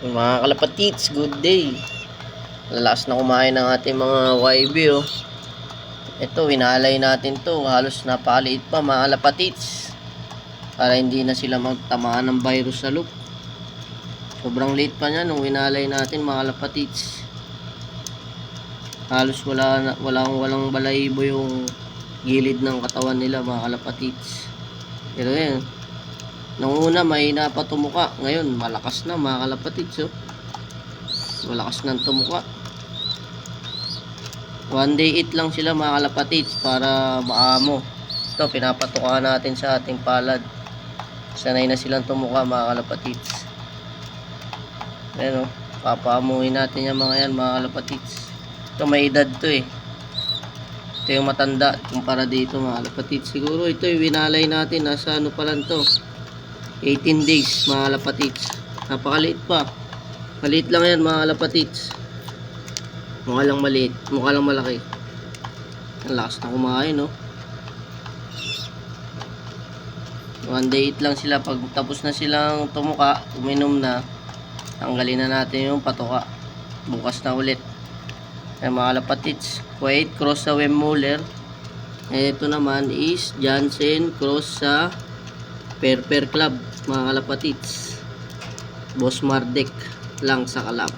Mga kalapatits, good day. Lalakas na kumain ng ating mga YB, oh. Ito, winalay natin to. Halos napakaliit pa, mga kalapatits. Para hindi na sila magtamaan ng virus sa loop. Sobrang liit pa niya nung winalay natin, mga kalapatits. Halos walang balahibo yung gilid ng katawan nila, mga kalapatits. Pero yan, nung una mahina pa tumuka, ngayon malakas na, mga kalapatits, oh. Malakas ng tumuka. One day eat lang sila, mga kalapatits, para maamo. Ito, pinapatukan natin sa ating palad. Sanay na silang tumuka, mga kalapatits. Ayan, oh. Papaamuhin natin yung mga yan, mga kalapatits. Ito, may edad to eh. Ito yung matanda kumpara dito, mga kalapatits. Siguro ito yung winalay natin, nasa ano pa lang to, 18 days, mga kalapatits. Napakaliit pa. Maliit lang yan, mga kalapatits. Mukha lang maliit, mukha lang malaki. Ang lakas na kumain, no? One day eat lang sila. Pag tapos na silang tumuka, uminom na, tanggalin na natin yung patuka. Bukas na ulit. Ay, mga kalapatits, Kuwait cross sa Weimmuller. Ito naman is Jansen cross sa Perper Club, mga kalapatits. Boss Mardek lang sa Kalab.